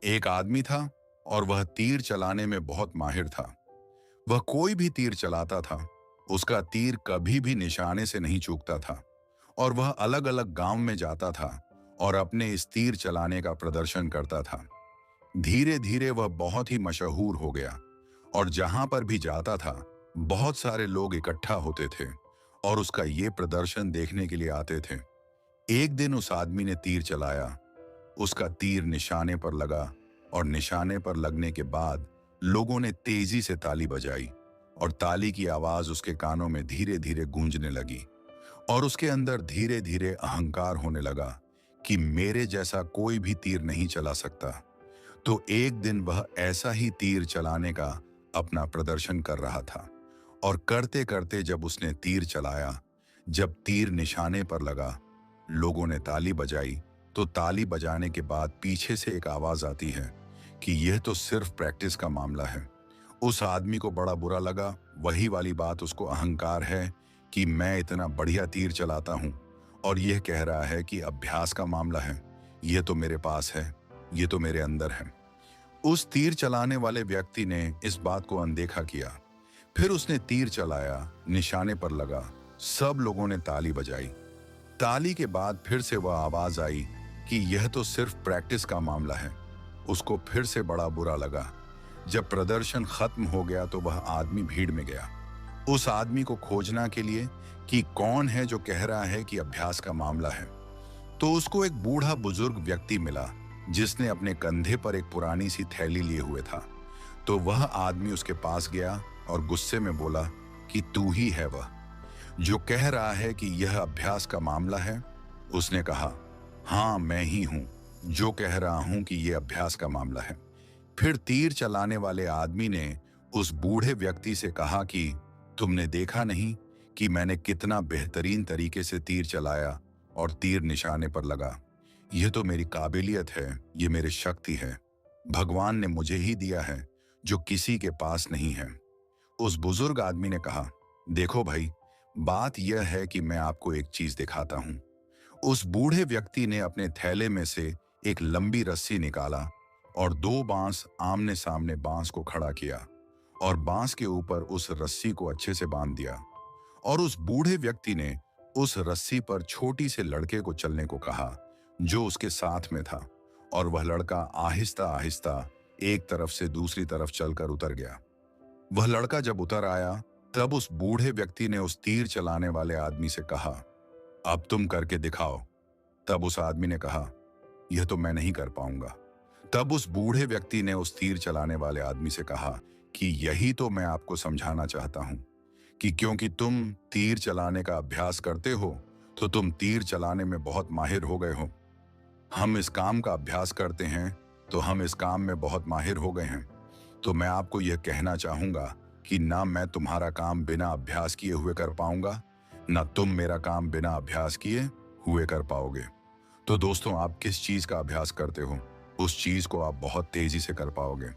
एक आदमी था और वह तीर चलाने में बहुत माहिर था। वह कोई भी तीर चलाता था, उसका तीर कभी भी निशाने से नहीं चूकता था। और वह अलग अलग गांव में जाता था और अपने इस तीर चलाने का प्रदर्शन करता था। धीरे धीरे वह बहुत ही मशहूर हो गया और जहां पर भी जाता था बहुत सारे लोग इकट्ठा होते थे और उसका ये प्रदर्शन देखने के लिए आते थे। एक दिन उस आदमी ने तीर चलाया, उसका तीर निशाने पर लगा और निशाने पर लगने के बाद लोगों ने तेजी से ताली बजाई और ताली की आवाज उसके कानों में धीरे धीरे गूंजने लगी और उसके अंदर धीरे धीरे अहंकार होने लगा कि मेरे जैसा कोई भी तीर नहीं चला सकता। तो एक दिन वह ऐसा ही तीर चलाने का अपना प्रदर्शन कर रहा था और करते करते जब उसने तीर चलाया, जब तीर निशाने पर लगा, लोगों ने ताली बजाई। तो ताली बजाने के बाद पीछे से एक आवाज आती है कि यह तो सिर्फ प्रैक्टिस का मामला है। उस आदमी को बड़ा बुरा लगा। वही वाली बात, उसको अहंकार है कि मैं इतना बढ़िया तीर चलाता हूं और यह कह रहा है कि अभ्यास का मामला है। यह तो मेरे पास है, यह तो मेरे अंदर है। उस तीर चलाने वाले व्यक्ति ने इस बात को अनदेखा किया। फिर उसने तीर चलाया, निशाने पर लगा, सब लोगों ने ताली बजाई। ताली के बाद फिर से वह आवाज आई कि यह तो सिर्फ प्रैक्टिस का मामला है। उसको फिर से बड़ा बुरा लगा। जब प्रदर्शन खत्म हो गया तो वह आदमी भीड़ में गया उस आदमी को खोजना के लिए कि कौन है जो कह रहा है कि अभ्यास का मामला है। तो उसको एक बूढ़ा बुजुर्ग व्यक्ति मिला जिसने अपने कंधे पर एक पुरानी सी थैली लिए हुए था। तो वह आदमी उसके पास गया और गुस्से में बोला कि तू ही है वह जो कह रहा है कि यह अभ्यास का मामला है। उसने कहा, हाँ मैं ही हूं जो कह रहा हूं कि यह अभ्यास का मामला है। फिर तीर चलाने वाले आदमी ने उस बूढ़े व्यक्ति से कहा कि तुमने देखा नहीं कि मैंने कितना बेहतरीन तरीके से तीर चलाया और तीर निशाने पर लगा। यह तो मेरी काबिलियत है, यह मेरी शक्ति है। भगवान ने मुझे ही दिया है जो किसी के पास नहीं है। उस बुजुर्ग आदमी ने कहा, देखो भाई, बात यह है कि मैं आपको एक चीज दिखाता हूं। उस बूढ़े व्यक्ति ने अपने थैले में से एक लंबी रस्सी निकाला और दो बांस आमने सामने बांस को खड़ा किया और बांस के ऊपर उस रस्सी को अच्छे से बांध दिया। और उस बूढ़े व्यक्ति ने उस रस्सी पर छोटी से लड़के को चलने को कहा जो उसके साथ में था। और वह लड़का आहिस्ता आहिस्ता एक तरफ से दूसरी तरफ चलकर उतर गया। वह लड़का जब उतर आया तब उस बूढ़े व्यक्ति ने उस तीर चलाने वाले आदमी से कहा, अब तुम करके दिखाओ। तब उस आदमी ने कहा, यह तो मैं नहीं कर पाऊंगा। तब उस बूढ़े व्यक्ति ने उस तीर चलाने वाले आदमी से कहा कि यही तो मैं आपको समझाना चाहता हूं कि क्योंकि तुम तीर चलाने का अभ्यास करते हो तो तुम तीर चलाने में बहुत माहिर हो गए हो। हम इस काम का अभ्यास करते हैं तो हम इस काम में बहुत माहिर हो गए हैं। तो मैं आपको यह कहना चाहूंगा कि ना मैं तुम्हारा काम बिना अभ्यास किए हुए कर पाऊंगा, ना तुम मेरा काम बिना अभ्यास किए हुए कर पाओगे। तो दोस्तों, आप किस चीज का अभ्यास करते हो, उस चीज को आप बहुत तेजी से कर पाओगे।